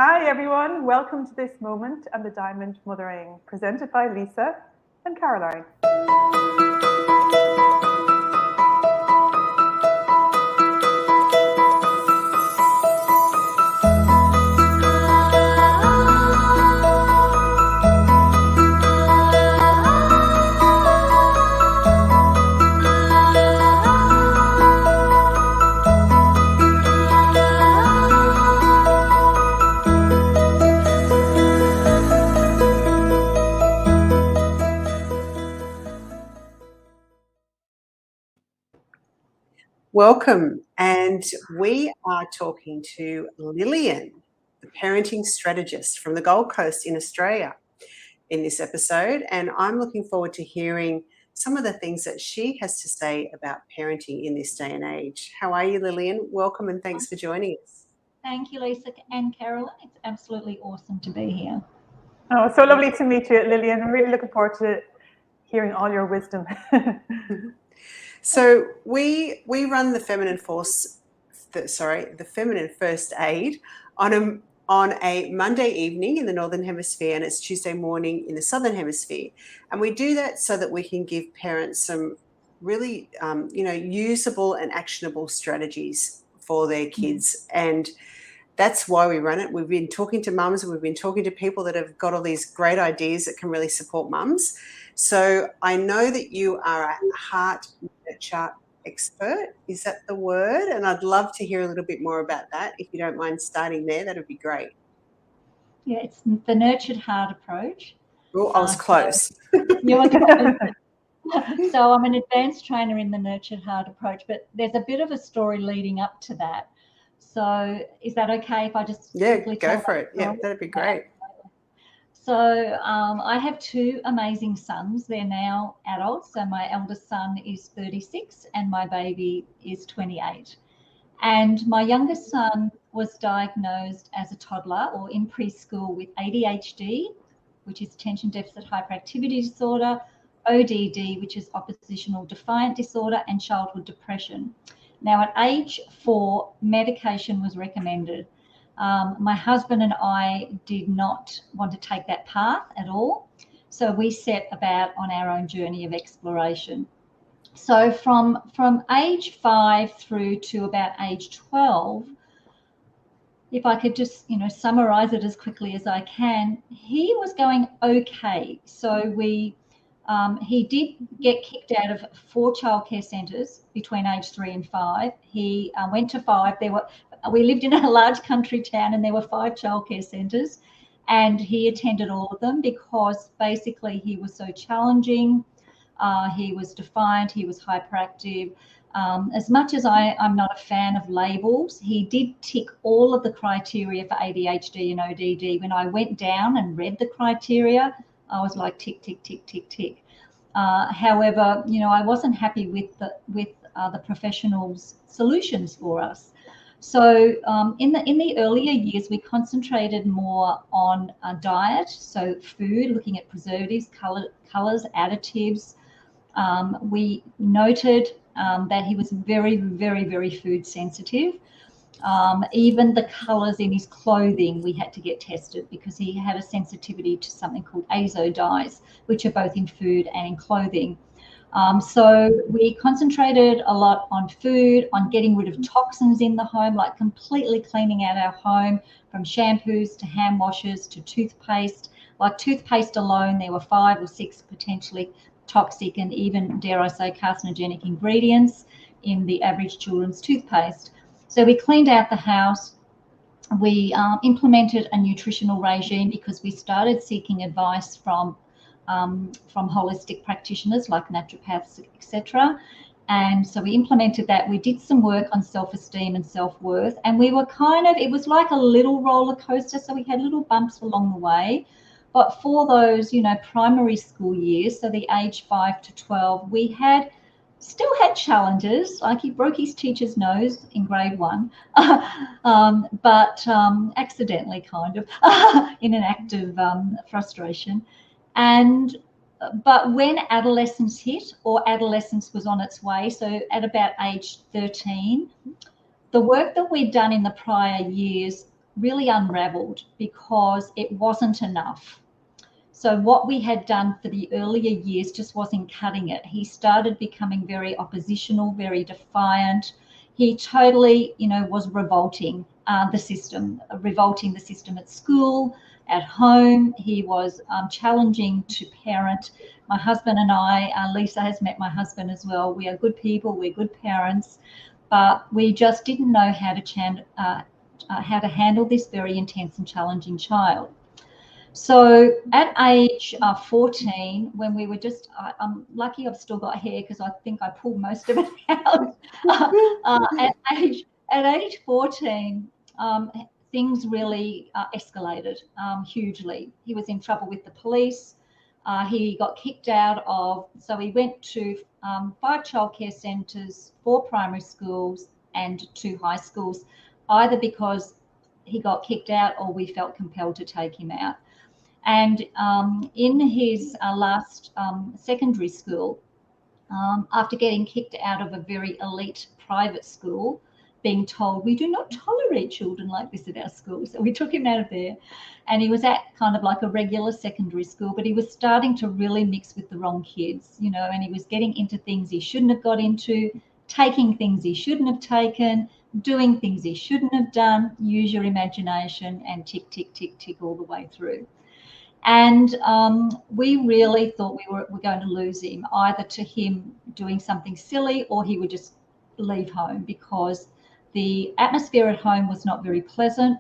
Hi everyone, welcome to This Moment and the Diamond Mothering, presented by Lisa and Caroline. Welcome, and we are talking to Lillian, the parenting strategist from the Gold Coast in Australia in this episode, and I'm looking forward to hearing some of the things that she has to say about parenting in this day and age. How are you, Lillian? Welcome and thanks for joining us. Thank you, Lisa and Caroline. It's absolutely awesome to be here. Oh, so lovely to meet you, Lillian. I'm really looking forward to hearing all your wisdom. So we run the Feminine First Aid on a Monday evening in the Northern Hemisphere, and it's Tuesday morning in the Southern Hemisphere. And we do that so that we can give parents some really, usable and actionable strategies for their kids. And that's why we run it. We've been talking to mums and we've been talking to people that have got all these great ideas that can really support mums. So I know that you are a heart nurture expert. Is that the word? And I'd love to hear a little bit more about that. If you don't mind starting there, that would be great. Yeah, it's the nurtured heart approach. Oh, I was close. So I'm an advanced trainer in the nurtured heart approach, but there's a bit of a story leading up to that. So is that okay if I just quickly go for it? Yeah, that'd be great. So I have two amazing sons. They're now adults. So my eldest son is 36 and my baby is 28. And my youngest son was diagnosed as a toddler or in preschool with ADHD, which is attention deficit hyperactivity disorder, ODD, which is oppositional defiant disorder, and childhood depression. Now at age 4, medication was recommended. My husband and I did not want to take that path at all. So we set about on our own journey of exploration. So from age 5 through to about age 12, if I could just, summarize it as quickly as I can, he was going okay. So he did get kicked out of 4 childcare centres between age 3 and 5. He went to 5. We lived in a large country town and there were 5 childcare centres, and he attended all of them because basically he was so challenging. He was defiant. He was hyperactive. As much as I'm not a fan of labels, he did tick all of the criteria for ADHD and ODD. When I went down and read the criteria, I was like tick, tick, tick, tick, tick. However, I wasn't happy with the professionals' solutions for us. So in the earlier years, we concentrated more on diet, so food, looking at preservatives, colors, additives. We noted that he was very, very, very food sensitive. Even the colors in his clothing, we had to get tested because he had a sensitivity to something called azo dyes, which are both in food and in clothing. So we concentrated a lot on food, on getting rid of toxins in the home, like completely cleaning out our home, from shampoos to hand washes to toothpaste. Like toothpaste alone, there were 5 or 6 potentially toxic and even, dare I say, carcinogenic ingredients in the average children's toothpaste. So we cleaned out the house. We implemented a nutritional regime because we started seeking advice from holistic practitioners like naturopaths, etc. And so we implemented that. We did some work on self-esteem and self-worth, and we were it was like a little roller coaster. So we had little bumps along the way. But for those, primary school years, so the age 5 to 12, we still had challenges. Like he broke his teacher's nose in grade 1, but accidentally, kind of, in an act of frustration. But when adolescence hit, or adolescence was on its way, so at about age 13, the work that we'd done in the prior years really unraveled because it wasn't enough. So what we had done for the earlier years just wasn't cutting it. He started becoming very oppositional, very defiant. He totally, was revolting revolting the system at school, at home. He was challenging to parent. My husband and I, Lisa has met my husband as well. We are good people, we're good parents, but we just didn't know how to handle this very intense and challenging child. So at age 14, when we were just, I'm lucky I've still got hair because I think I pulled most of it out. At age 14, things really escalated hugely. He was in trouble with the police. He got kicked out of, so he went to 5 childcare centres, 4 primary schools and 2 high schools, either because he got kicked out or we felt compelled to take him out. And in his last secondary school, after getting kicked out of a very elite private school, being told we do not tolerate children like this at our school. So we took him out of there, and he was at kind of like a regular secondary school, but he was starting to really mix with the wrong kids, and he was getting into things he shouldn't have got into, taking things he shouldn't have taken, doing things he shouldn't have done. Use your imagination, and tick, tick, tick, tick all the way through. And we really thought we were going to lose him, either to him doing something silly or he would just leave home, because the atmosphere at home was not very pleasant.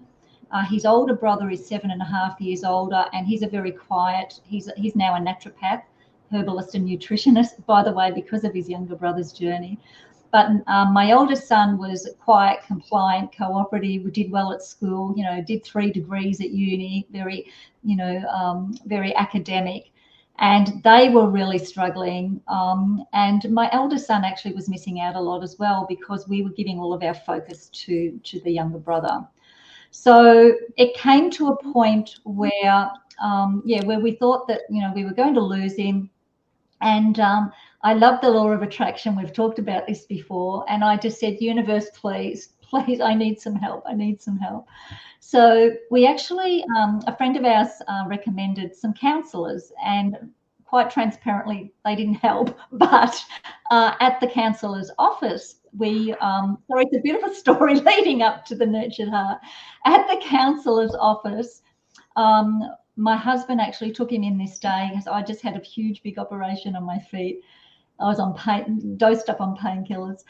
His older brother is 7.5 years older, and he's a very quiet, he's now a naturopath, herbalist and nutritionist, by the way, because of his younger brother's journey. But my oldest son was quiet, compliant, cooperative, did well at school, did 3 degrees at uni, very, very academic. And they were really struggling. And my eldest son actually was missing out a lot as well, because we were giving all of our focus to the younger brother. So it came to a point where, where we thought that, we were going to lose him. And I love the law of attraction. We've talked about this before. And I just said, universe, please, I need some help. I need some help. So we actually, a friend of ours recommended some counsellors, and quite transparently, they didn't help. But at the counsellor's office, sorry, it's a bit of a story leading up to the Nurtured Heart. At the counsellor's office, my husband actually took him in this day, because I just had a huge, big operation on my feet. I was dosed up on painkillers.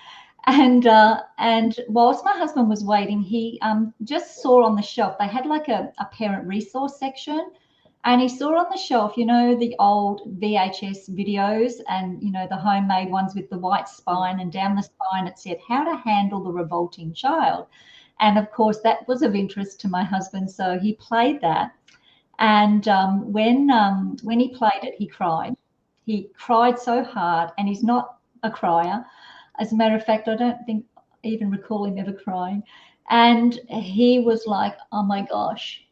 And whilst my husband was waiting, he just saw on the shelf, they had like a parent resource section. And he saw on the shelf, the old VHS videos and, the homemade ones with the white spine, and down the spine it said, how to handle the revolting child. And of course, that was of interest to my husband. So he played that. And when he played it, he cried. He cried so hard, and he's not a crier. As a matter of fact, I don't think I even recall him ever crying. And he was like, oh my gosh,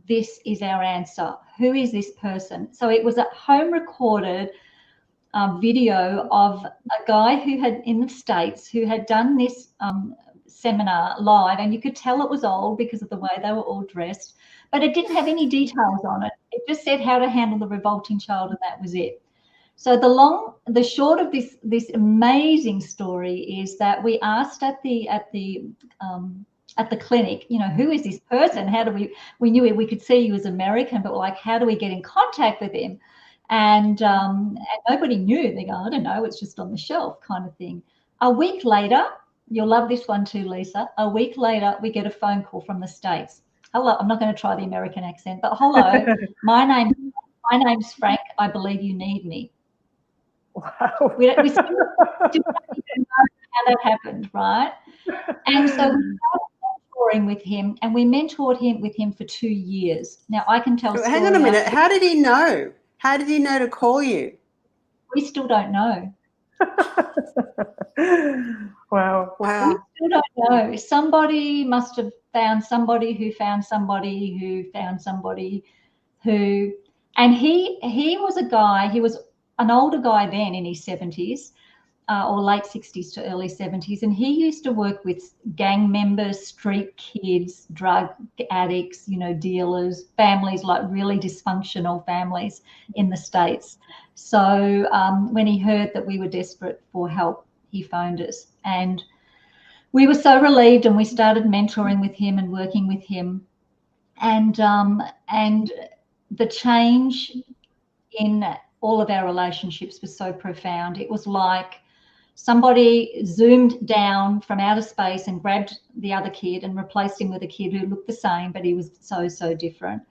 this is our answer. Who is this person? So it was a home recorded video of a guy who had, in the States, who had done this seminar live, and you could tell it was old because of the way they were all dressed, but it didn't have any details on it. It just said how to handle the revolting child, and that was it. So the short of this amazing story is that we asked at the clinic, who is this person? How do we knew we could see he was American, but like, how do we get in contact with him? And nobody knew. They go, I don't know, it's just on the shelf, kind of thing. A week later, you'll love this one too, Lisa. A week later, we get a phone call from the States. Hello, I'm not going to try the American accent, but hello, my name's Frank. I believe you need me. Wow. We still don't even know how that happened, right? And so we started mentoring with him, and we mentored with him for 2 years. Now I can tell. Hang on a minute. How did he know? How did he know to call you? We still don't know. Wow. We still don't know. Somebody must have found somebody who found somebody who found somebody who, and he was a guy. He was an older guy then, in his 70s, or late 60s to early 70s, and he used to work with gang members, street kids, drug addicts, dealers, families, like really dysfunctional families in the States. So when he heard that we were desperate for help, he phoned us, and we were so relieved, and we started mentoring with him and working with him, and the change in all of our relationships was so profound. It was like somebody zoomed down from outer space and grabbed the other kid and replaced him with a kid who looked the same, but he was so different.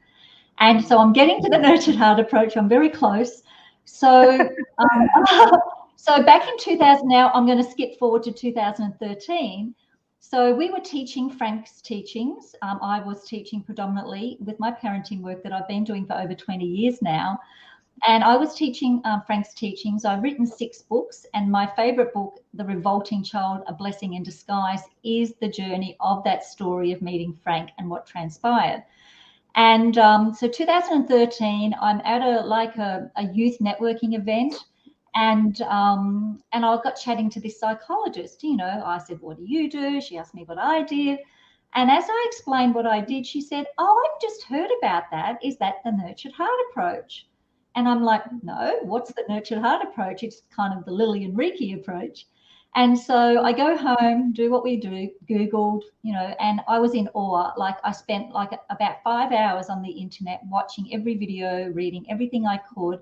And so I'm getting to the nurtured heart approach. I'm very close. So so back in 2000, now I'm going to skip forward to 2013. So we were teaching Frank's teachings. I was teaching predominantly with my parenting work that I've been doing for over 20 years now. And I was teaching Frank's teachings. I've written 6 books, and my favorite book, The Revolting Child, A Blessing in Disguise, is the journey of that story of meeting Frank and what transpired. And so 2013, I'm at a youth networking event, and I got chatting to this psychologist. I said, "What do you do?" She asked me what I did. And as I explained what I did, she said, "Oh, I've just heard about that. Is that the nurtured heart approach?" And I'm like, "No, what's the nurtured heart approach? It's kind of the Lillian Reekie approach." And so I go home, do what we do, Googled, and I was in awe. Like, I spent like about 5 hours on the internet watching every video, reading everything I could.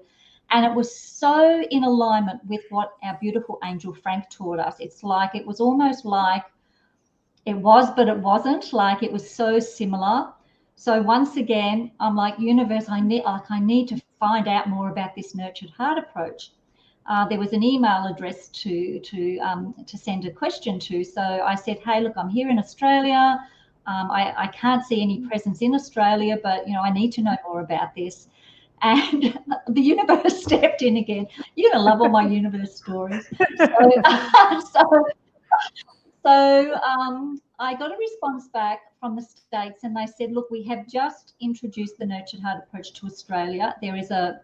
And it was so in alignment with what our beautiful angel Frank taught us. It's like, it was almost like it was, but it wasn't. Like, it was so similar. So once again, I'm like, universe, I need to find out more about this nurtured heart approach. There was an email address to send a question to. So I said, "Hey, look, I'm here in Australia. I can't see any presence in Australia, but I need to know more about this." And the universe stepped in again. You're gonna love all my universe stories. So I got a response back from the States, and they said, "Look, we have just introduced the nurtured heart approach to Australia. There is a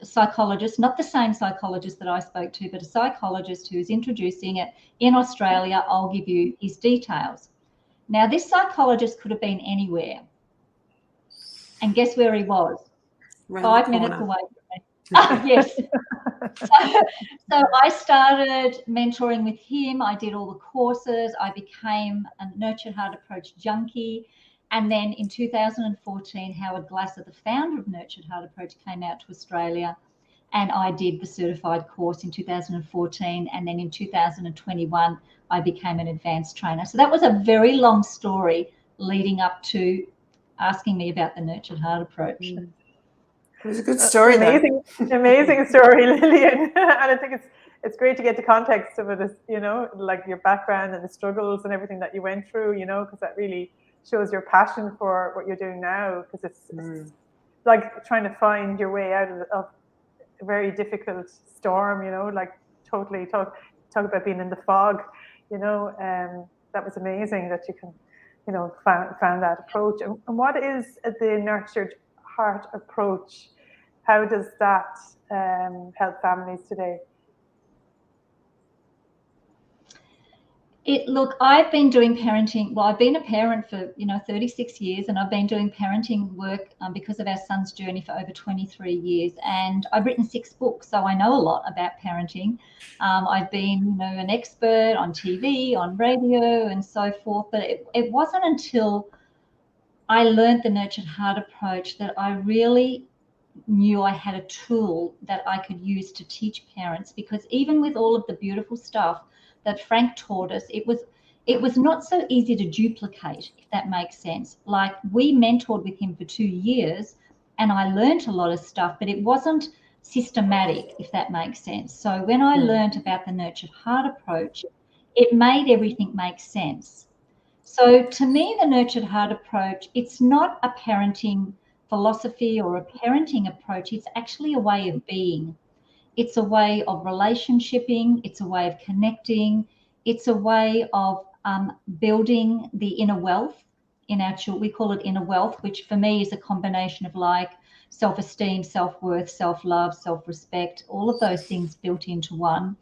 psychologist, not the same psychologist that I spoke to, but a psychologist who's introducing it in Australia. I'll give you his details." Now, this psychologist could have been anywhere. And guess where he was? 5 minutes away from me. Yes. So I started mentoring with him. I did all the courses. I became a nurtured heart approach junkie. And then in 2014, Howard Glasser, the founder of Nurtured Heart Approach, came out to Australia, and I did the certified course in 2014. And then in 2021, I became an advanced trainer. So that was a very long story leading up to asking me about the Nurtured Heart approach. It was a good story, amazing story, Lillian. And I think it's great to get the context of it, like your background and the struggles and everything that you went through, because that really shows your passion for what you're doing now, because it's like trying to find your way out of a very difficult storm, like totally talk about being in the fog, that was amazing that you can, found that approach. And what is the nurtured heart approach? How does that help families today? Look, I've been doing parenting. Well, I've been a parent for 36 years, and I've been doing parenting work because of our son's journey for over 23 years. And I've written 6 books, so I know a lot about parenting. I've been, an expert on TV, on radio, and so forth. But it wasn't until I learned the Nurtured Heart approach that I really knew I had a tool that I could use to teach parents. Because even with all of the beautiful stuff that Frank taught us, it was not so easy to duplicate, if that makes sense. Like, we mentored with him for 2 years, and I learned a lot of stuff, but it wasn't systematic, if that makes sense. So when I learned about the Nurtured Heart approach, it made everything make sense. So to me, the Nurtured Heart approach, it's not a parenting philosophy or a parenting approach. It's actually a way of being. It's a way of relationshiping. It's a way of connecting. It's a way of building the inner wealth in our children. We call it inner wealth, which for me is a combination of like self-esteem, self-worth, self-love, self-respect, all of those things built into one.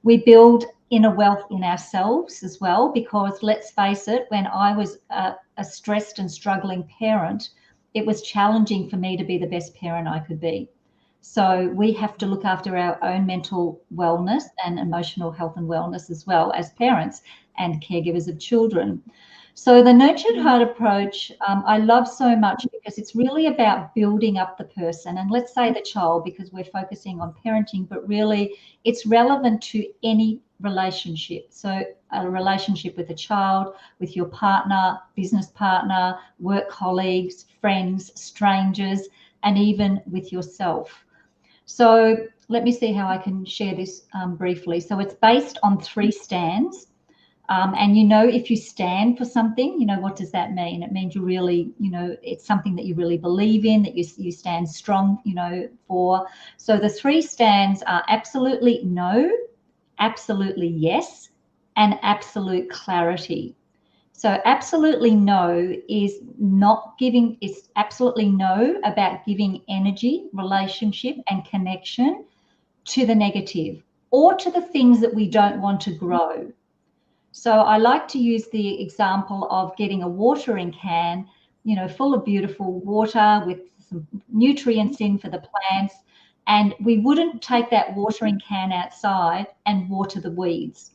We build inner wealth in ourselves as well, because let's face it, when I was a stressed and struggling parent, it was challenging for me to be the best parent I could be. So we have to look after our own mental wellness and emotional health and wellness as well as parents and caregivers of children. So the nurtured heart approach, I love so much because it's really about building up the person, and let's say the child, because we're focusing on parenting, but really it's relevant to any relationship. So a relationship with a child, with your partner, business partner, work colleagues, friends, strangers, and even with yourself. So let me see how I can share this briefly. So it's based on 3 stands. And if you stand for something, what does that mean? It means you really, it's something that you really believe in, that you stand strong, for. So the 3 stands are absolutely no, absolutely yes, and absolute clarity. So absolutely no is not giving, it's absolutely no about giving energy, relationship, and connection to the negative or to the things that we don't want to grow. So I like to use the example of getting a watering can, full of beautiful water with some nutrients in for the plants. And we wouldn't take that watering can outside and water the weeds,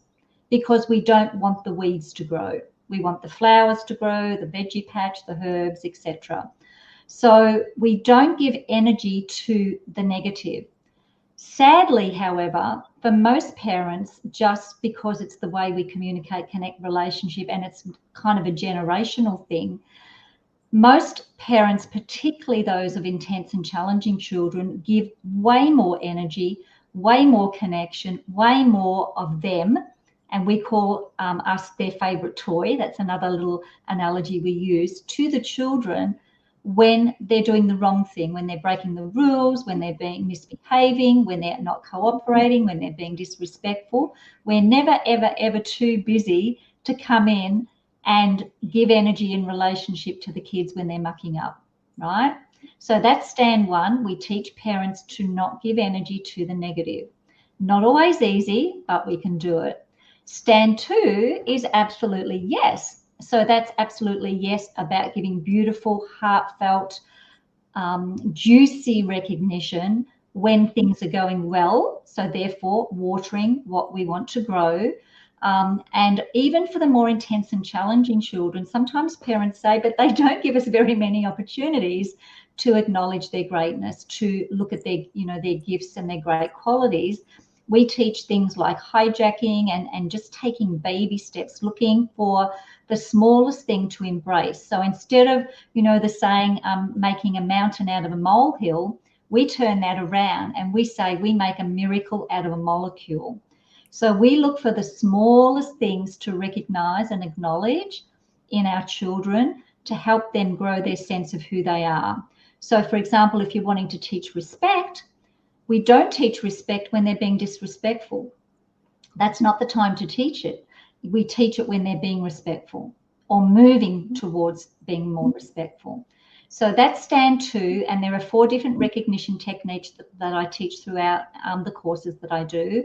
because we don't want the weeds to grow. We want the flowers to grow, the veggie patch, the herbs, etc. So we don't give energy to the negative. Sadly, however, for most parents, just because it's the way we communicate, connect, relationship, and it's kind of a generational thing, most parents, particularly those of intense and challenging children, give way more energy, way more connection, way more of them. And we call us their favorite toy. That's another little analogy we use to the children when they're doing the wrong thing, when they're breaking the rules, when they're being misbehaving, when they're not cooperating, when they're being disrespectful. We're never, ever, ever too busy to come in and give energy in relationship to the kids when they're mucking up, right? So that's stand 1. We teach parents to not give energy to the negative. Not always easy, but we can do it. Stand 2 is absolutely yes. So that's absolutely yes about giving beautiful, heartfelt, juicy recognition when things are going well. So therefore, watering what we want to grow. And even for the more intense and challenging children, sometimes parents say, but they don't give us very many opportunities to acknowledge their greatness, to look at their, their gifts and their great qualities. We teach things like hijacking and just taking baby steps, looking for the smallest thing to embrace. So instead of, the saying, making a mountain out of a molehill, we turn that around and we say we make a miracle out of a molecule. So we look for the smallest things to recognize and acknowledge in our children to help them grow their sense of who they are. So for example, if you're wanting to teach respect, we don't teach respect when they're being disrespectful. That's not the time to teach it. We teach it when they're being respectful or moving towards being more respectful. So that's stand 2, and there are 4 different recognition techniques that I teach throughout the courses that I do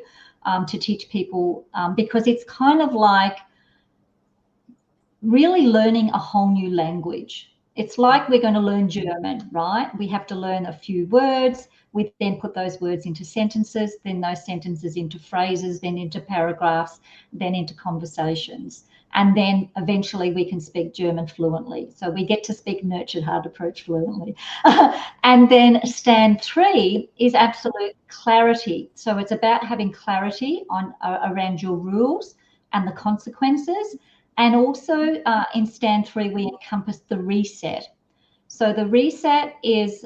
to teach people, because it's kind of like really learning a whole new language. It's like we're going to learn German, right? We have to learn a few words. We then put those words into sentences, then those sentences into phrases, then into paragraphs, then into conversations. And then eventually we can speak German fluently. So we get to speak nurtured heart approach fluently. And then stand 3 is absolute clarity. So it's about having clarity on around your rules and the consequences. And also in stand 3, we encompass the reset. So the reset is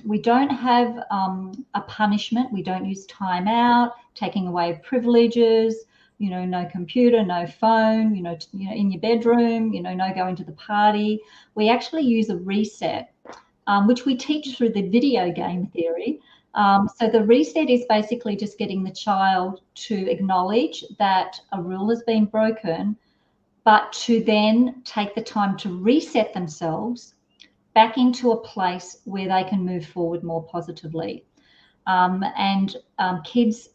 we don't have a punishment. We don't use time out, taking away privileges, no computer, no phone, in your bedroom, no going to the party. We actually use a reset, which we teach through the video game theory. So the reset is basically just getting the child to acknowledge that a rule has been broken, but to then take the time to reset themselves back into a place where they can move forward more positively. Kids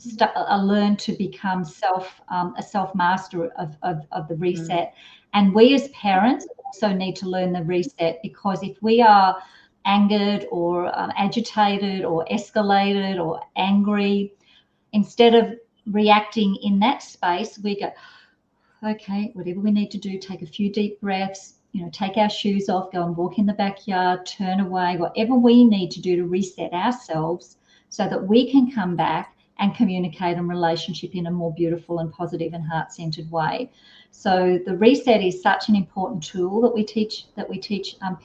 learn to become a self-master of the reset. And we as parents also need to learn the reset, because if we are angered or agitated or escalated or angry, instead of reacting in that space, we go, okay, whatever we need to do, take a few deep breaths, take our shoes off, go and walk in the backyard, turn away, whatever we need to do to reset ourselves so that we can come back and communicate in relationship in a more beautiful and positive and heart-centered way. So the reset is such an important tool that we teach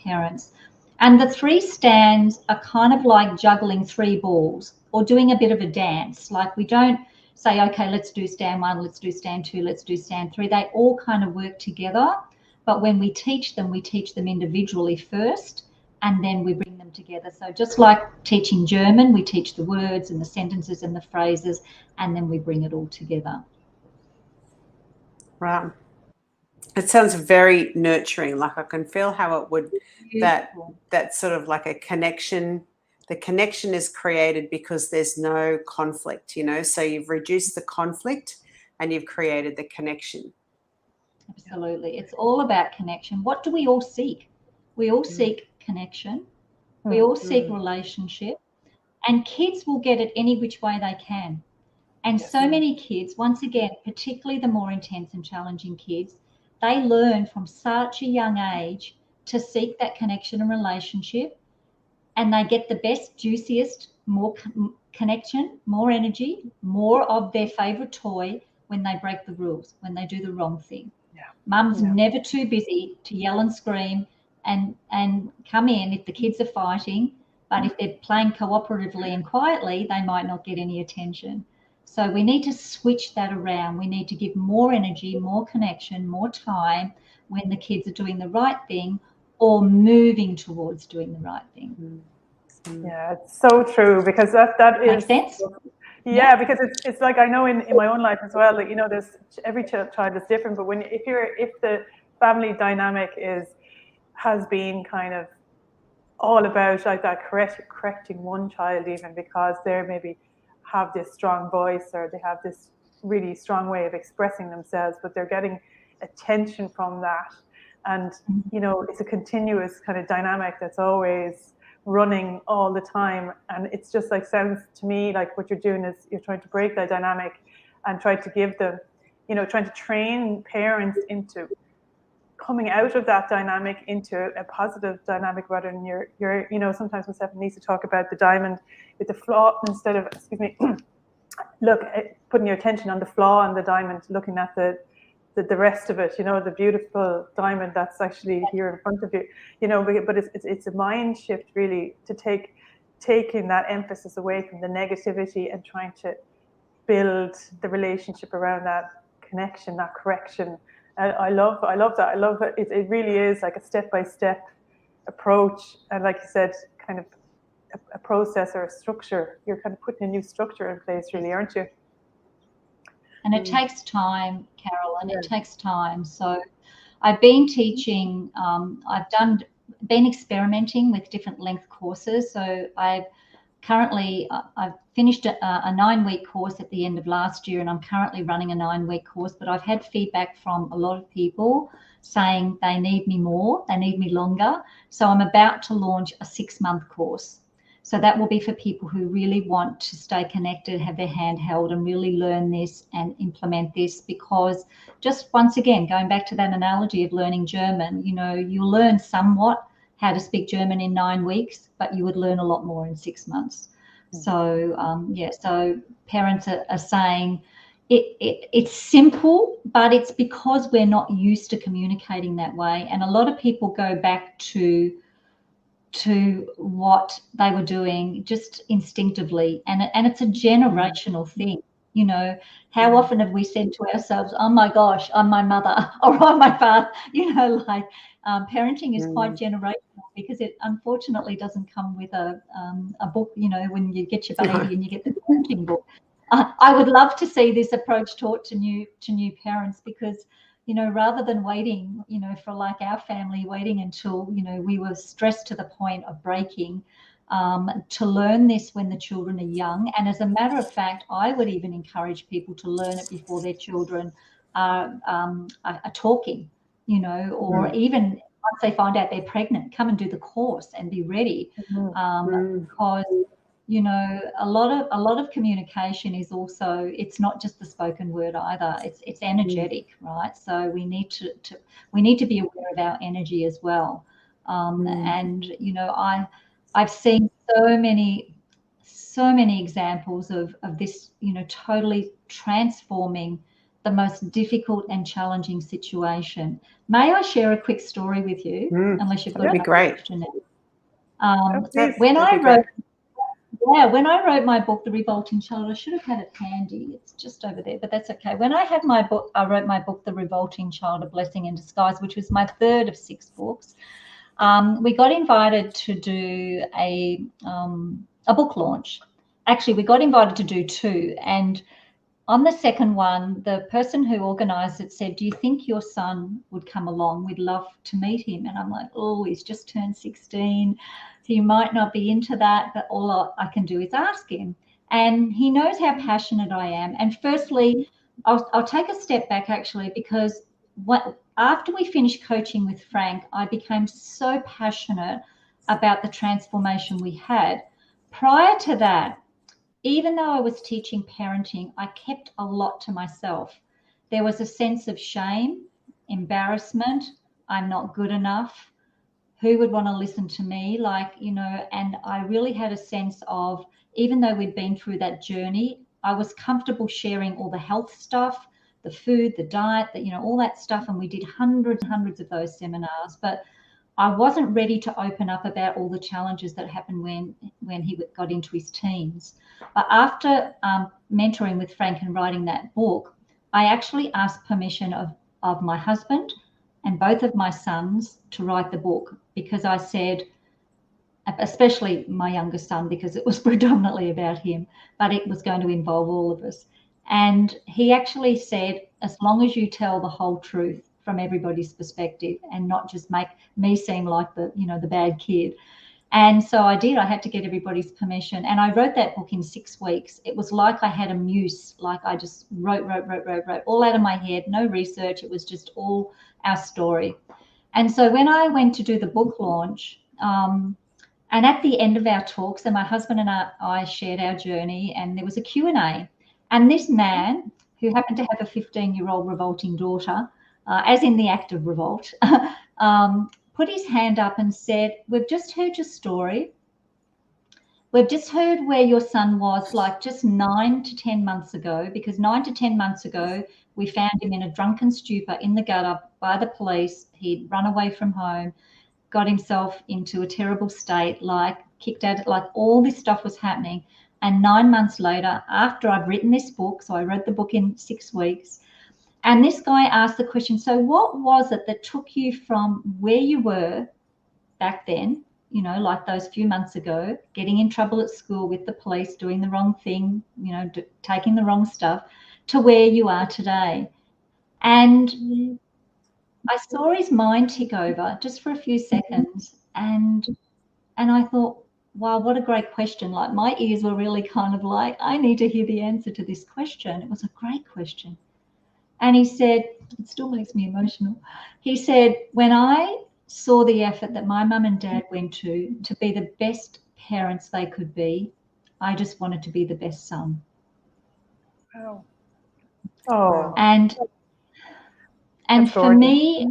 parents. And the 3 stands are kind of like juggling 3 balls or doing a bit of a dance. Like, we don't say, okay, let's do stand 1, let's do stand 2, let's do stand 3. They all kind of work together. But when we teach them individually first, and then we bring them together. So just like teaching German, we teach the words and the sentences and the phrases, and then we bring it all together. Wow. It sounds very nurturing. Like, I can feel how it would, that sort of like a connection. The connection is created because there's no conflict, so you've reduced the conflict and you've created the connection. Absolutely. It's all about connection. What do we all seek? We all seek connection. We all seek relationship. And kids will get it any which way they can. And so many kids, once again, particularly the more intense and challenging kids, they learn from such a young age to seek that connection and relationship. And they get the best, juiciest, more connection, more energy, more of their favorite toy when they break the rules, when they do the wrong thing. Mum's never too busy to yell and scream and come in if the kids are fighting, but if they're playing cooperatively and quietly, they might not get any attention. So we need to switch that around. We need to give more energy, more connection, more time when the kids are doing the right thing or moving towards doing the right thing. Yeah, it's so true, because that is. Makes sense? Yeah, because it's like, I know in my own life as well, like, there's every child is different, but if the family dynamic has been kind of all about like that correcting one child, even because they maybe have this strong voice or they have this really strong way of expressing themselves, but they're getting attention from that, and it's a continuous kind of dynamic that's always running all the time. And it's just like, sounds to me like what you're doing is you're trying to break that dynamic and try to give them, trying to train parents into coming out of that dynamic into a positive dynamic, rather than you're sometimes myself and Lisa talk about the diamond with the flaw instead of, putting your attention on the flaw in the diamond, looking at the rest of it, the beautiful diamond that's actually here in front of you, but it's a mind shift, really, to taking that emphasis away from the negativity and trying to build the relationship around that connection, that correction. I love that. I love it. It really is like a step-by-step approach, and like you said, kind of a process or a structure. You're kind of putting a new structure in place, really, aren't you? And it takes time, Carol, and it takes time. So I've been teaching, been experimenting with different length courses. So I've finished a 9-week course at the end of last year, and I'm currently running a 9-week course, but I've had feedback from a lot of people saying they need me more, they need me longer. So I'm about to launch a 6-month course. So that will be for people who really want to stay connected, have their hand held, and really learn this and implement this. Because just once again, going back to that analogy of learning German, you'll learn somewhat how to speak German in 9 weeks, but you would learn a lot more in 6 months. So so parents are saying it's simple, but it's because we're not used to communicating that way. And a lot of people go back to what they were doing just instinctively, and it's a generational thing. How often have we said to ourselves, oh my gosh, I'm my mother, or I'm my father? Parenting is quite generational, because it unfortunately doesn't come with a book, when you get your baby and you get the parenting book. I would love to see this approach taught to new parents, because rather than waiting, for like our family, waiting until, we were stressed to the point of breaking, to learn this when the children are young. And as a matter of fact, I would even encourage people to learn it before their children are talking, or even once they find out they're pregnant, come and do the course and be ready. Because a lot of communication is also, it's not just the spoken word either. It's energetic, right? So we need to be aware of our energy as well. And I've seen so many examples of this, totally transforming the most difficult and challenging situation. May I share a quick story with you? Unless you've got That'd be great. question. When I wrote my book, The Revolting Child, I should have had it handy. It's just over there, but that's okay. When I wrote my book, The Revolting Child, A Blessing in Disguise, which was my third of 6 books, we got invited to do a book launch. Actually, we got invited to do 2. And on the second one, the person who organised it said, "Do you think your son would come along? We'd love to meet him." And I'm like, "Oh, he's just turned 16. So you might not be into that, but all I can do is ask him." And he knows how passionate I am. And firstly, I'll take a step back actually, because after we finished coaching with Frank, I became so passionate about the transformation we had. Prior to that, even though I was teaching parenting, I kept a lot to myself. There was a sense of shame, embarrassment, I'm not good enough. Who would want to listen to me? And I really had a sense of, even though we'd been through that journey, I was comfortable sharing all the health stuff, the food, the diet, all that stuff. And we did hundreds and hundreds of those seminars, but I wasn't ready to open up about all the challenges that happened when he got into his teens. But after mentoring with Frank and writing that book, I actually asked permission of my husband and both of my sons to write the book, because I said, especially my youngest son, because it was predominantly about him, but it was going to involve all of us. And he actually said, as long as you tell the whole truth from everybody's perspective and not just make me seem like the bad kid. And so I did. I had to get everybody's permission. And I wrote that book in 6 weeks. It was like I had a muse, like I just wrote all out of my head, no research. It was just all our story. And so when I went to do the book launch, and at the end of our talk, so my husband and I shared our journey, and there was a Q&A. And this man, who happened to have a 15-year-old revolting daughter, as in the act of revolt, put his hand up and said, "We've just heard your story. We've just heard where your son was like just 9 to 10 months ago, because 9 to 10 months ago, we found him in a drunken stupor in the gutter by the police. He'd run away from home, got himself into a terrible state, like kicked out, like all this stuff was happening. And 9 months later, after I'd written this book, so I wrote the book in 6 weeks, and this guy asked the question, so what was it that took you from where you were back then, like those few months ago, getting in trouble at school with the police, doing the wrong thing, taking the wrong stuff, to where you are today?" And I saw his mind tick over just for a few seconds, and I thought, wow, what a great question. Like my ears were really kind of like, I need to hear the answer to this question. It was a great question. And he said, it still makes me emotional. He said, when I saw the effort that my mum and dad went to be the best parents they could be, I just wanted to be the best son. Wow. Oh. And for me,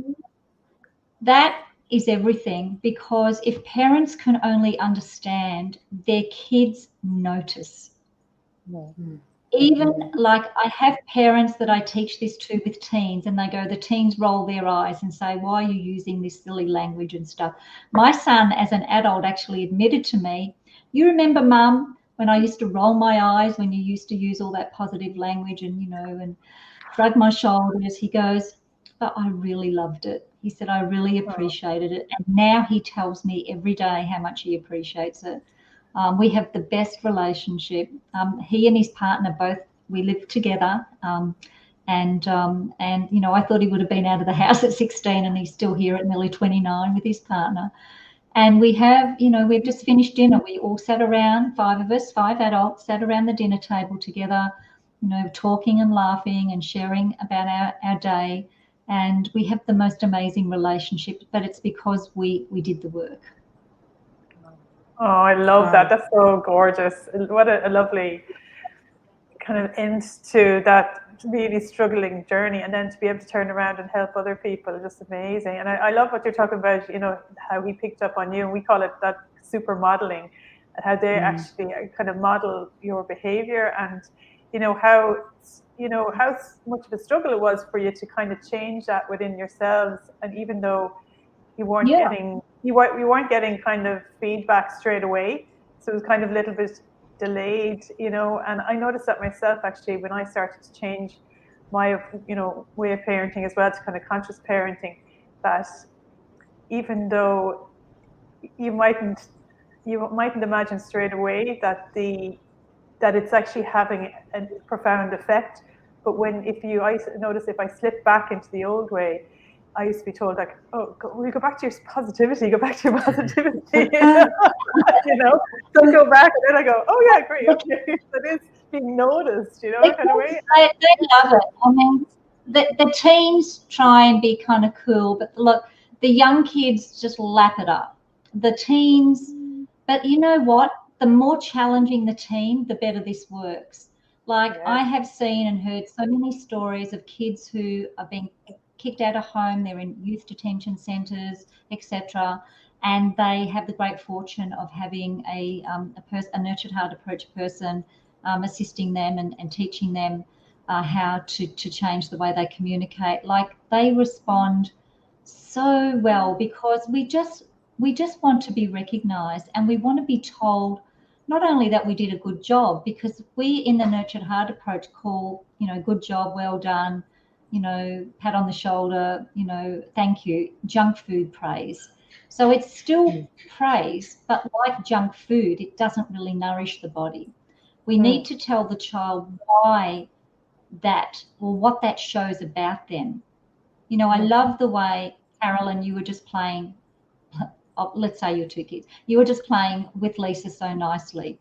that is everything, because if parents can only understand, their kids notice. Even like I have parents that I teach this to with teens, and they go, the teens roll their eyes and say, "Why are you using this silly language and stuff?" My son, as an adult, actually admitted to me, "You remember, Mum, when I used to roll my eyes when you used to use all that positive language and, and shrug my shoulders?" He goes, "But I really loved it." He said, "I really appreciated it." And now he tells me every day how much he appreciates it. We have the best relationship. He and his partner both, we live together. And you know, I thought he would have been out of the house at 16, and he's still here at nearly 29 with his partner. And we have, you know, we've just finished dinner. We all sat around, 5 of us, 5 adults, sat around the dinner table together, you know, talking and laughing and sharing about our day. And we have the most amazing relationship, but it's because we did the work. Oh, I love that. That's so gorgeous. What a lovely kind of end to that really struggling journey, and then to be able to turn around and help other people, just amazing. And I love what you're talking about, you know, how he picked up on you, and we call it that super modeling, and how they actually kind of model your behavior, and you know how much of a struggle it was for you to kind of change that within yourselves. And even though you weren't getting you weren't getting kind of feedback straight away, so it was kind of a little bit delayed, you know. And I noticed that myself actually when I started to change my, you know, way of parenting as well to kind of conscious parenting, that even though you mightn't imagine straight away that it's actually having a profound effect. But I notice if I slip back into the old way, I used to be told like, oh, go back to your positivity, you know? You know, so go back, and then I go, oh yeah, great, okay, so it is being noticed, you know, kind of way. They love it. I mean, the teens try and be kind of cool, but look, the young kids just lap it up. The teens, but you know what? The more challenging the teen, the better this works. Like I have seen and heard so many stories of kids who are being kicked out of home, they're in youth detention centres, etc., and they have the great fortune of having a nurtured heart approach person assisting them and teaching them how to change the way they communicate. Like they respond so well because we just want to be recognised, and we want to be told not only that we did a good job, because we in the nurtured heart approach call, you know, good job, well done, you know, pat on the shoulder, you know, thank you, junk food praise. So it's still praise, but like junk food, it doesn't really nourish the body. We need to tell the child why that, or what that shows about them. You know, I love the way, Carolyn, you were just playing, let's say your 2 kids, you were just playing with Lisa so nicely.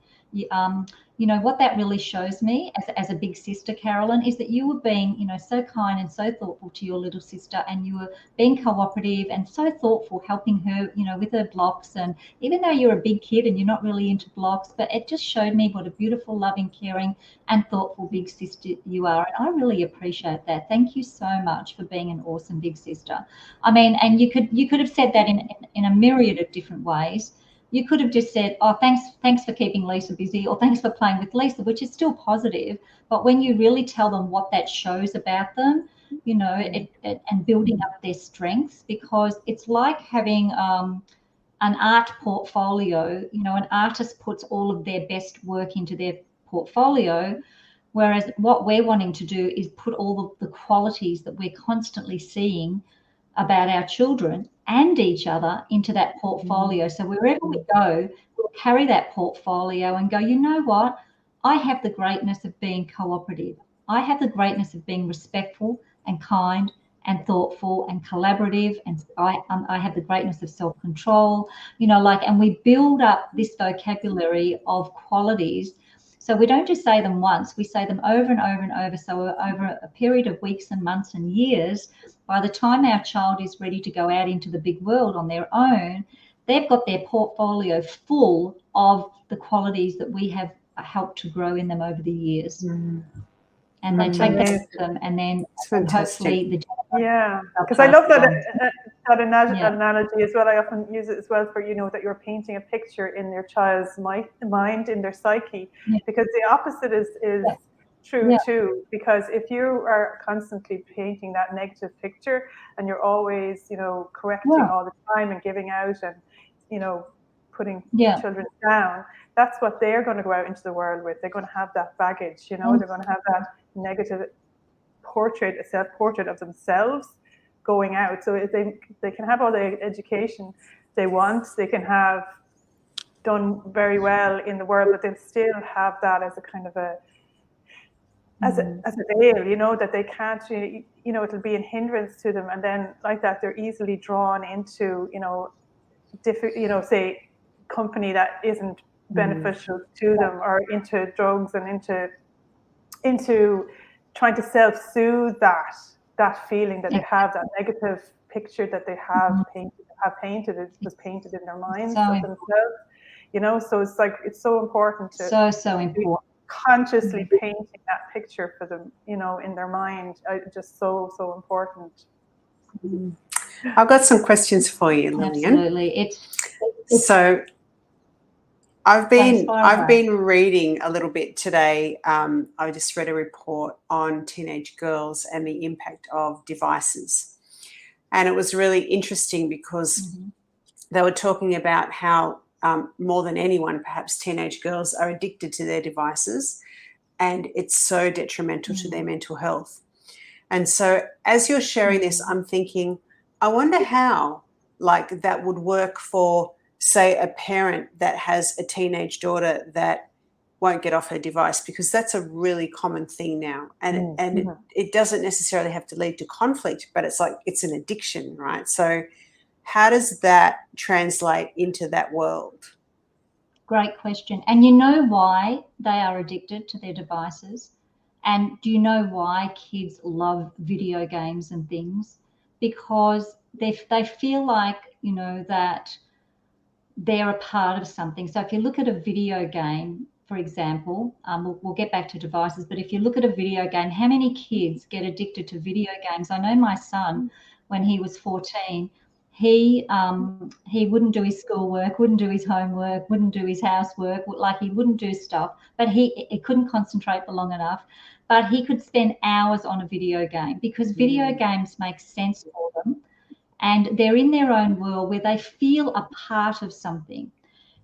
You know, what that really shows me as a big sister, Carolyn, is that you were being, you know, so kind and so thoughtful to your little sister, and you were being cooperative and so thoughtful, helping her, you know, with her blocks. And even though you're a big kid and you're not really into blocks, but it just showed me what a beautiful, loving, caring and thoughtful big sister you are. And I really appreciate that. Thank you so much for being an awesome big sister. I mean, and you could have said that in a myriad of different ways. You could have just said, oh, thanks for keeping Lisa busy, or thanks for playing with Lisa, which is still positive. But when you really tell them what that shows about them, you know, and building up their strengths, because it's like having an art portfolio. You know, an artist puts all of their best work into their portfolio, whereas what we're wanting to do is put all of the qualities that we're constantly seeing about our children and each other into that portfolio. So wherever we go, we'll carry that portfolio and go, you know what? I have the greatness of being cooperative. I have the greatness of being respectful and kind and thoughtful and collaborative. And I have the greatness of self-control, you know, like, and we build up this vocabulary of qualities. So we don't just say them once, we say them over and over and over. So over a period of weeks and months and years, by the time our child is ready to go out into the big world on their own, they've got their portfolio full of the qualities that we have helped to grow in them over the years. And they take that with them, and then hopefully because I love that analogy as well. I often use it as well for, you know, that you're painting a picture in your child's mind, in their psyche, because the opposite is true too. Because if you are constantly painting that negative picture and you're always, you know, correcting all the time and giving out and, you know, putting children down, that's what they're going to go out into the world with. They're going to have that baggage, you know, they're going to have that negative self-portrait of themselves going out. So if they can have all the education they want, they can have done very well in the world, but they still have that as a kind of a as a veil, you know, that they can't really, you know, it'll be a hindrance to them, and then like that they're easily drawn into, you know, say company that isn't beneficial to them, or into drugs, and into trying to self-soothe that feeling that they have, that negative picture that they have painted, it was painted in their minds of themselves, you know. So it's like, it's so important to so important, consciously painting that picture for them, you know, in their mind. Just so important. I've got some questions for you, Lillian. Absolutely. So I've been reading a little bit today. I just read a report on teenage girls and the impact of devices. And it was really interesting because they were talking about how more than anyone, perhaps teenage girls are addicted to their devices, and it's so detrimental to their mental health. And so as you're sharing this, I'm thinking, I wonder how like that would work for, say, a parent that has a teenage daughter that won't get off her device, because that's a really common thing now. And it doesn't necessarily have to lead to conflict, but it's like, it's an addiction, right? So how does that translate into that world? Great question. And you know why they are addicted to their devices? And do you know why kids love video games and things? Because they feel like, you know, that they're a part of something. So if you look at a video game, for example, we'll get back to devices, but if you look at a video game, how many kids get addicted to video games? I know my son, when he was 14, he wouldn't do his schoolwork, wouldn't do his homework, wouldn't do his housework, like he wouldn't do stuff, but he couldn't concentrate for long enough. But he could spend hours on a video game, because video games make sense for them, and they're in their own world where they feel a part of something.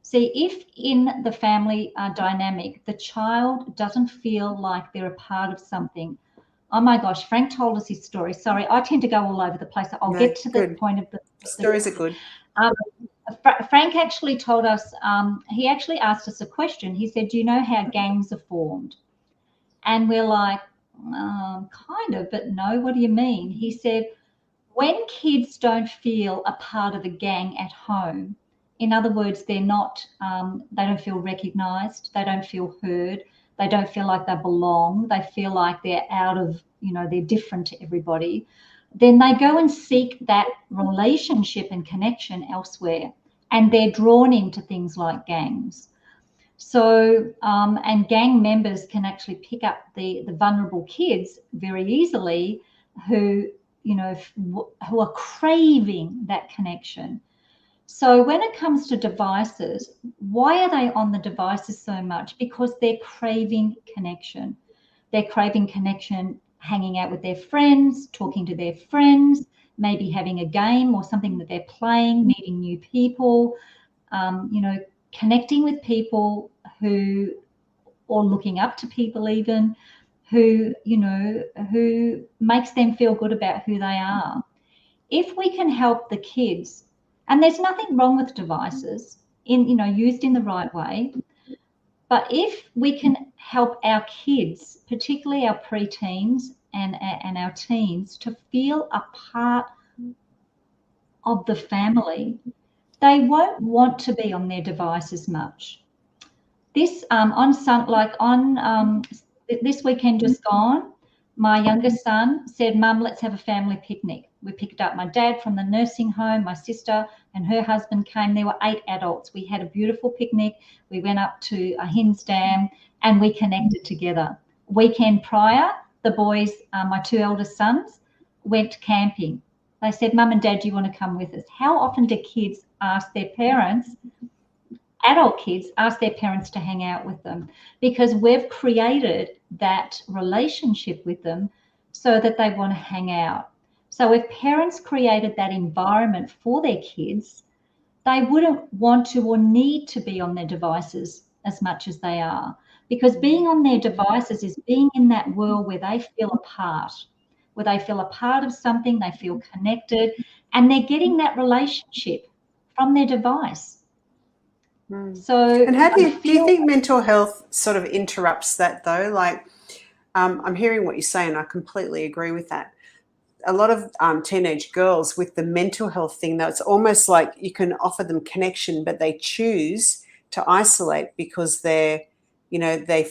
See, if in the family dynamic, the child doesn't feel like they're a part of something. Oh my gosh, Frank told us his story. Sorry, I tend to go all over the place. I'll get to the point of the stories are good. Frank actually told us, he actually asked us a question. He said, do you know how gangs are formed? And we're like, kind of, but no, what do you mean? He said, when kids don't feel a part of a gang at home, in other words, they're not, they don't feel recognized, they don't feel heard, they don't feel like they belong, they feel like they're out of, you know, they're different to everybody, then they go and seek that relationship and connection elsewhere, and they're drawn into things like gangs. So, and gang members can actually pick up the vulnerable kids very easily who, you know, who are craving that connection. So when it comes to devices, why are they on the devices so much? Because they're craving connection. They're craving connection, hanging out with their friends, talking to their friends, maybe having a game or something that they're playing, meeting new people, you know, connecting with people who, or looking up to people even, who, you know, who makes them feel good about who they are. If we can help the kids, and there's nothing wrong with devices in, you know, used in the right way, but if we can help our kids, particularly our preteens and our teens, to feel a part of the family, they won't want to be on their devices much. This this weekend just gone, my youngest son said, Mum, let's have a family picnic. We picked up my dad from the nursing home, my sister and her husband came. There were 8 adults. We had a beautiful picnic. We went up to a Hinds Dam and we connected together. Weekend prior, the boys, my 2 eldest sons, went camping. They said, Mum and Dad, do you want to come with us? How often do kids ask their parents, adult kids ask their parents to hang out with them? Because we've created that relationship with them so that they want to hang out. So if parents created that environment for their kids, they wouldn't want to or need to be on their devices as much as they are. Because being on their devices is being in that world where they feel a part, where they feel a part of something, they feel connected, and they're getting that relationship from their device. So, and how do you think mental health sort of interrupts that though? Like, I'm hearing what you're saying. I completely agree with that. A lot of teenage girls with the mental health thing, though, it's almost like you can offer them connection, but they choose to isolate because they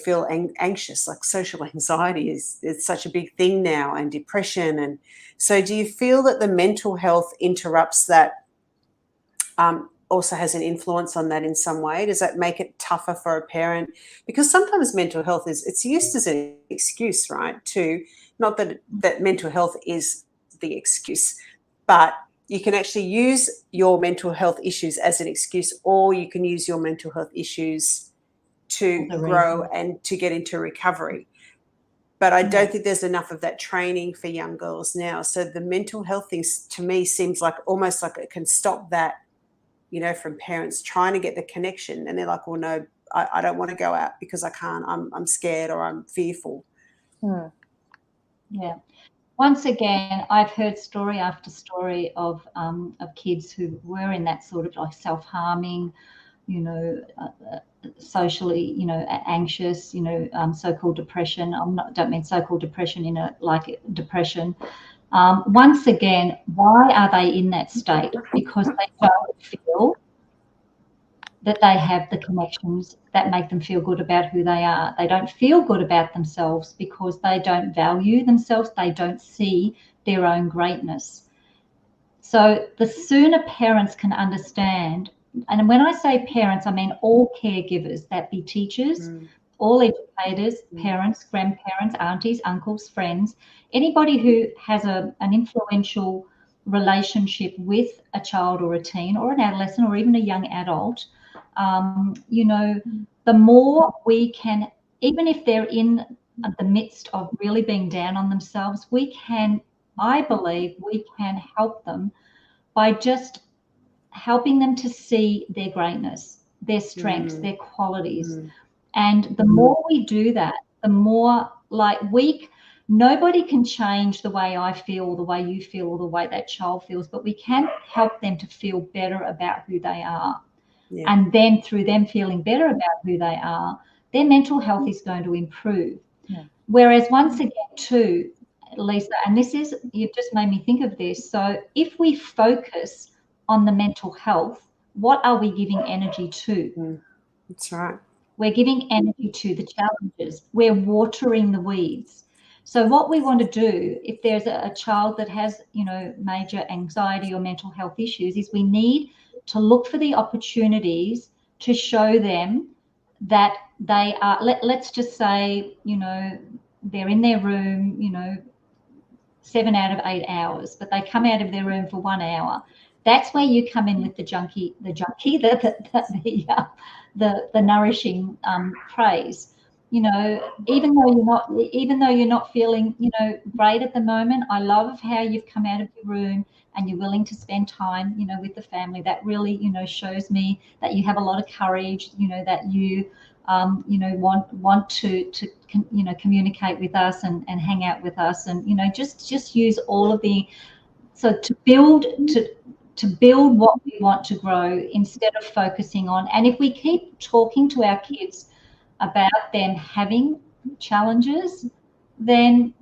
feel anxious. Like social anxiety is such a big thing now, and depression. And so do you feel that the mental health interrupts that, also has an influence on that in some way? Does that make it tougher for a parent? Because sometimes mental health it's used as an excuse, right? To not that mental health is the excuse, but you can actually use your mental health issues as an excuse, or you can use your mental health issues to grow and to get into recovery. But I don't think there's enough of that training for young girls now. So the mental health thing to me seems like almost like it can stop that, from parents trying to get the connection, and they're like, well, no, I don't want to go out because I can't. I'm scared or I'm fearful. Yeah. Once again, I've heard story after story of kids who were in that sort of like self-harming, socially, anxious, so-called depression. Don't mean so-called depression in a like depression. Once again, why are they in that state? Because they don't feel that they have the connections that make them feel good about who they are. They don't feel good about themselves because they don't value themselves. They don't see their own greatness. So the sooner parents can understand, and when I say parents, I mean all caregivers, that be teachers, all educators, parents, grandparents, aunties, uncles, friends, anybody who has an influential relationship with a child or a teen or an adolescent or even a young adult, the more we can, even if they're in the midst of really being down on themselves, I believe we can help them by just helping them to see their greatness, their strengths, their qualities. And the more we do that, the more nobody can change the way I feel, the way you feel, or the way that child feels, but we can help them to feel better about who they are. Yeah. And then through them feeling better about who they are, their mental health is going to improve. Yeah. Whereas once again, too, Lisa, and you've just made me think of this. So if we focus on the mental health, what are we giving energy to? That's right. We're giving energy to the challenges. We're watering the weeds. So what we want to do, if there's a child that has, major anxiety or mental health issues, is we need to look for the opportunities to show them that they are, let's just say, they're in their room, 7 out of 8 hours, but they come out of their room for 1 hour. That's where you come in with the nourishing praise. Even though you're not feeling, great at the moment, I love how you've come out of your room and you're willing to spend time, with the family. That really, shows me that you have a lot of courage, that you, want to communicate with us and hang out with us, and just use all of the, so to build what we want to grow instead of focusing on. And if we keep talking to our kids about them having challenges, then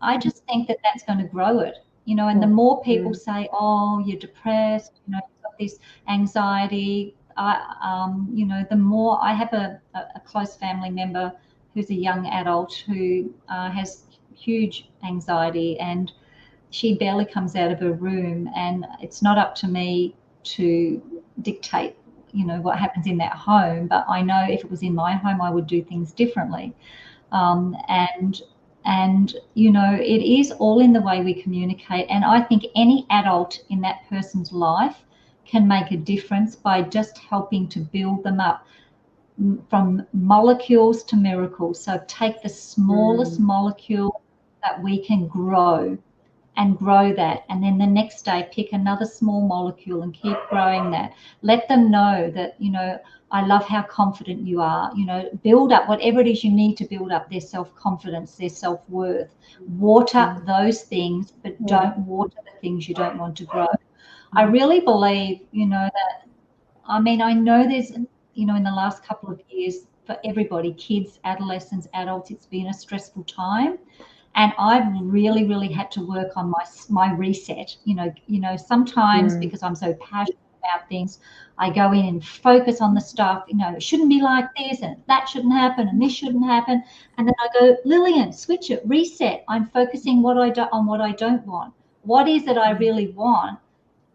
I just think that that's going to grow it. And the more people say, oh, you're depressed, you've got this anxiety, the more. I have a close family member who's a young adult who has huge anxiety, and she barely comes out of her room, and it's not up to me to dictate, what happens in that home. But I know if it was in my home, I would do things differently. And it is all in the way we communicate. And I think any adult in that person's life can make a difference by just helping to build them up from molecules to miracles. So take the smallest molecule that we can grow and grow that. And then the next day, pick another small molecule and keep growing that. Let them know that, I love how confident you are. Build up whatever it is you need to build up their self-confidence, their self-worth. Water those things, but don't water the things you don't want to grow. I really believe, that, I know there's, in the last couple of years, for everybody, kids, adolescents, adults. It's been a stressful time. And I've really, really had to work on my reset. Sometimes because I'm so passionate about things, I go in and focus on the stuff. It shouldn't be like this, and that shouldn't happen, and this shouldn't happen. And then I go, Lillian, switch it, reset. I'm focusing on what I don't want. What is it I really want?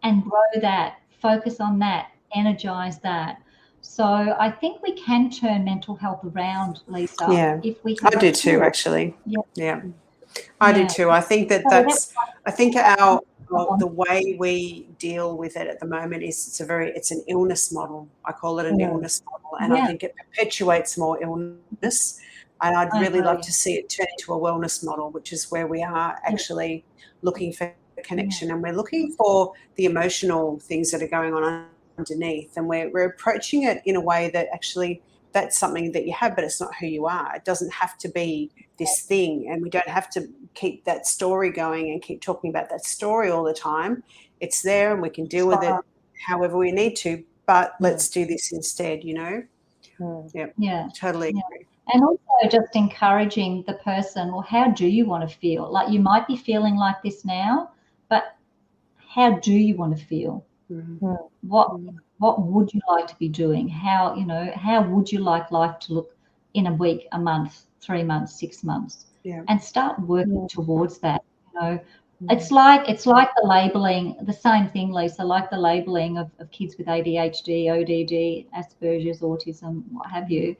And grow that. Focus on that. Energize that. So I think we can turn mental health around, Lisa. Yeah, if we I do too, actually. Yeah. I do too. I think the way we deal with it at the moment is it's an illness model. I call it an illness model, and I think it perpetuates more illness. And I'd really love to see it turn into a wellness model, which is where we are actually looking for connection, and we're looking for the emotional things that are going on underneath, and we're approaching it in a way that actually that's something that you have, but it's not who you are. It doesn't have to be this thing, and we don't have to keep that story going and keep talking about that story all the time. It's there, and we can deal with it however we need to, but let's do this instead, Totally agree. And also just encouraging the person, well, how do you want to feel? Like, you might be feeling like this now, but how do you want to feel? What would you like to be doing? How would you like life to look in a week, a month, 3 months, 6 months? And start working towards that. It's like the labeling, the same thing, Lisa, like the labeling of kids with ADHD, ODD, Asperger's, autism, what have you,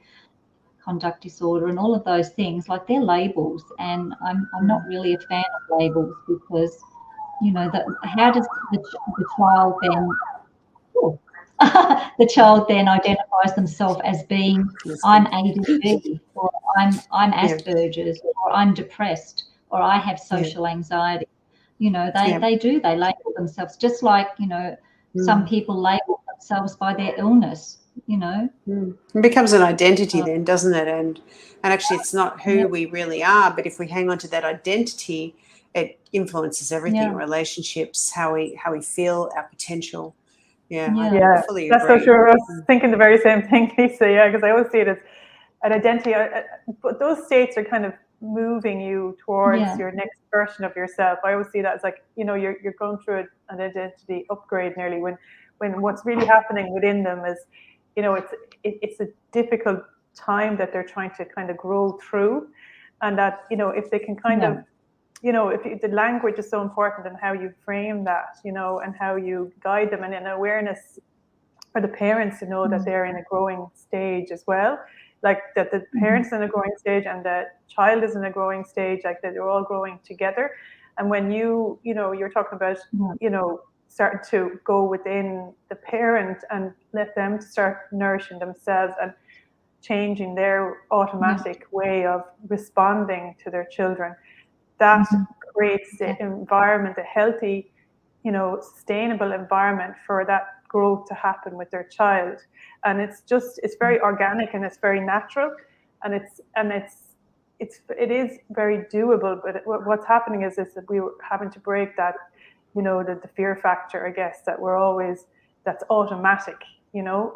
conduct disorder, and all of those things. Like, they're labels, and I'm not really a fan of labels, because how does the child then the child then identifies themselves as being, I'm ADD, or I'm Asperger's, or I'm depressed, or I have social anxiety. They label themselves, just like some people label themselves by their illness. It becomes an identity then, doesn't it? And actually, it's not who we really are, but if we hang on to that identity, it influences everything: relationships, how we feel, our potential. I fully that's agree. so true. I was thinking the very same thing, Lisa. Because I always see it as an identity, but those states are kind of moving you towards your next version of yourself. I always see that as like, you're going through an identity upgrade nearly, when what's really happening within them is, it's a difficult time that they're trying to kind of grow through, and that if they can kind of the language is so important, and how you frame that, and how you guide them, and an awareness for the parents to know that they're in a growing stage as well, like that the parents in a growing stage and the child is in a growing stage, like that they're all growing together. And when you're talking about starting to go within the parent and let them start nourishing themselves and changing their automatic way of responding to their children, that creates the environment, a healthy, sustainable environment for that growth to happen with their child. And it's very organic, and it's very natural, and it is very doable. But what's happening is that we're having to break that, the fear factor, I guess, that that's automatic,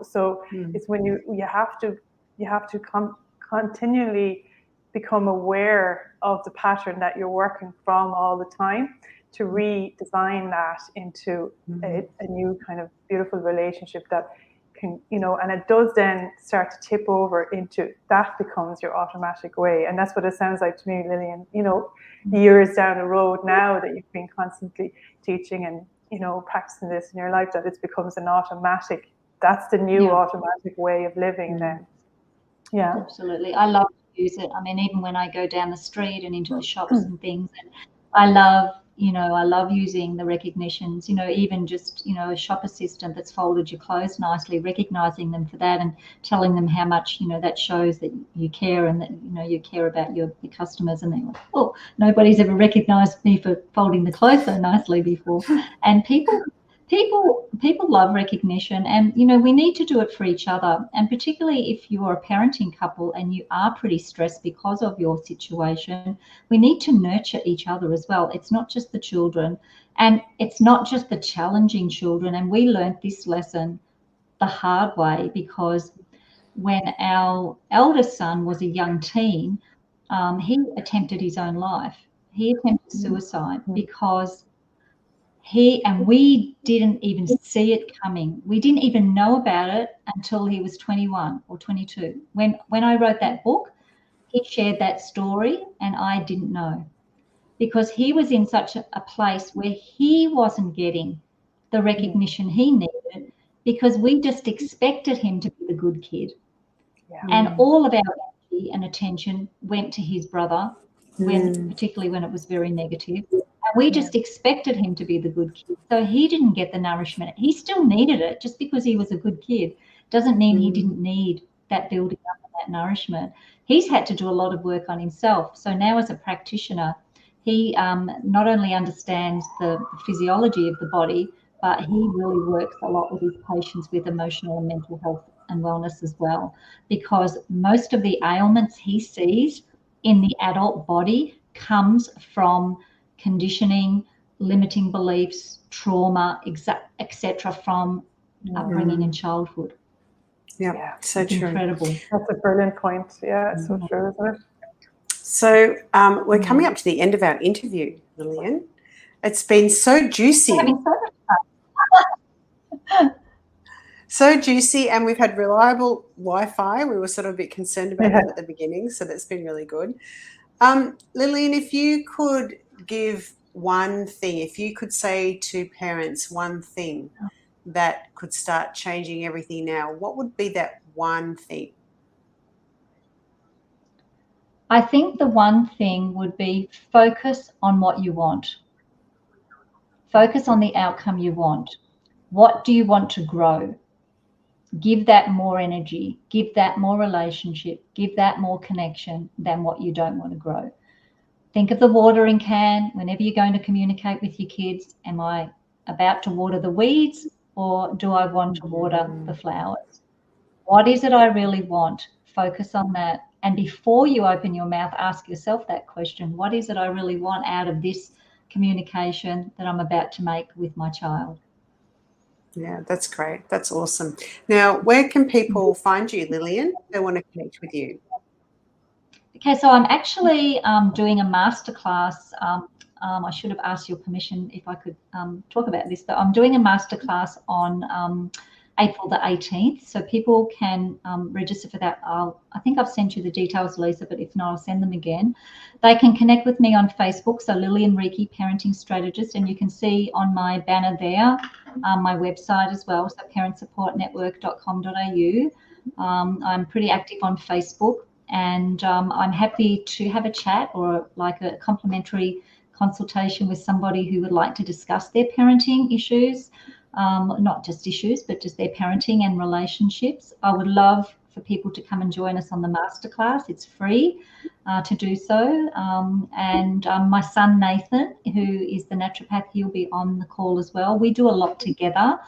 So it's when you have to continually become aware of the pattern that you're working from all the time, to redesign that into a new kind of beautiful relationship that can, and it does then start to tip over into that becomes your automatic way. And that's what it sounds like to me, Lillian, years down the road now that you've been constantly teaching and, practicing this in your life, that it becomes an automatic, that's the new automatic way of living then. Yeah. Absolutely. I love to use it. I mean, even when I go down the street and into the shops and things, and I love using the recognitions, even just, a shop assistant that's folded your clothes nicely, recognizing them for that and telling them how much, that shows that you care, and that, you care about your customers. And they're like, oh, nobody's ever recognized me for folding the clothes so nicely before. And people love recognition, and we need to do it for each other. And particularly if you're a parenting couple and you are pretty stressed because of your situation, we need to nurture each other as well. It's not just the children, and it's not just the challenging children. And we learned this lesson the hard way, because when our eldest son was a young teen, he attempted his own life. He attempted suicide because we didn't even see it coming. We didn't even know about it until he was 21 or 22. When I wrote that book, he shared that story and I didn't know, because he was in such a place where he wasn't getting the recognition he needed, because we just expected him to be the good kid. Yeah. And all of our energy and attention went to his brother, particularly when it was very negative. And we just expected him to be the good kid. So he didn't get the nourishment. He still needed it. Just because he was a good kid doesn't mean he didn't need that building up and that nourishment. He's had to do a lot of work on himself. So now as a practitioner, he not only understands the physiology of the body, but he really works a lot with his patients with emotional and mental health and wellness as well, because most of the ailments he sees in the adult body comes from conditioning, limiting beliefs, trauma, etc., from upbringing in childhood. Yeah, so it's true. Incredible. That's a brilliant point. Yeah, it's so true, isn't it? So we're coming up to the end of our interview, Lillian. It's been so juicy. We're having so much fun. So juicy, and we've had reliable Wi-Fi. We were sort of a bit concerned about that at the beginning, so that's been really good. Lillian, if you could give one thing, if you could say to parents one thing that could start changing everything now, what would be that one thing? I think the one thing would be focus on what you want. Focus on the outcome you want. What do you want to grow? Give that more energy, give that more relationship, give that more connection than what you don't want to grow. Think of the watering can whenever you're going to communicate with your kids. Am I about to water the weeds, or do I want to water the flowers? What is it I really want? Focus on that. And before you open your mouth, ask yourself that question. What is it I really want out of this communication that I'm about to make with my child? Yeah, that's great. That's awesome. Now, where can people find you, Lillian, if they want to connect with you? Okay, so I'm actually doing a masterclass. I should have asked your permission if I could talk about this, but I'm doing a masterclass on April the 18th. So people can register for that. I think I've sent you the details, Lisa, but if not, I'll send them again. They can connect with me on Facebook, so Lillian Reekie, Parenting Strategist, and you can see on my banner there my website as well, so parentsupportnetwork.com.au. I'm pretty active on Facebook. And I'm happy to have a chat or like a complimentary consultation with somebody who would like to discuss their parenting issues, not just issues, but just their parenting and relationships. I would love for people to come and join us on the masterclass. It's free to do so. And my son, Nathan, who is the naturopath, he'll be on the call as well. We do a lot together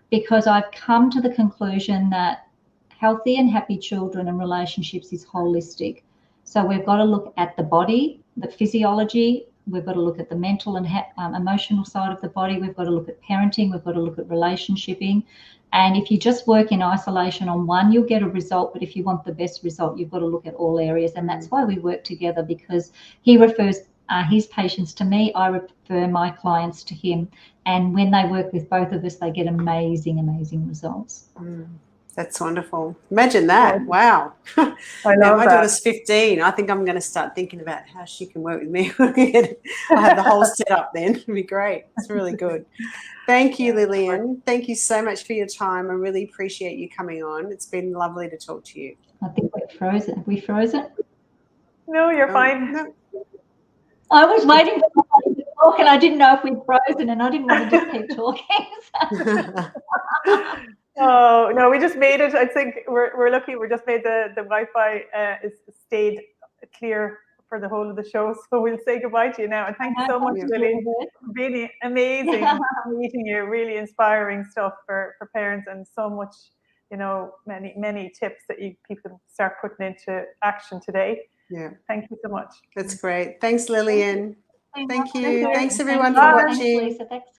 because I've come to the conclusion that healthy and happy children and relationships is holistic. So we've got to look at the body, the physiology. We've got to look at the mental and emotional side of the body. We've got to look at parenting. We've got to look at relationshiping. And if you just work in isolation on one, you'll get a result. But if you want the best result, you've got to look at all areas. And that's why we work together, because he refers his patients to me. I refer my clients to him. And when they work with both of us, they get amazing, amazing results. That's wonderful. Imagine that. Wow. I love my that. daughter's 15. I think I'm going to start thinking about how she can work with me. I have the whole setup then. It'd be great. It's really good. Thank you, Lillian. Thank you so much for your time. I really appreciate you coming on. It's been lovely to talk to you. I think we're frozen. Have we frozen? No, you're fine. No. I was waiting for somebody to talk and I didn't know if we'd frozen and I didn't want to just keep talking. Oh no, we just made it. I think we're lucky. We just made the Wi-Fi is stayed clear for the whole of the show. So we'll say goodbye to you now. And thank you so much, Lillian. Really amazing meeting you. Really inspiring stuff for parents, and so much, many tips that people can start putting into action today. Yeah. Thank you so much. That's great. Thanks, Lillian. Thank you. Thank you. Thanks everyone for Thanks, watching. Lisa. Thanks.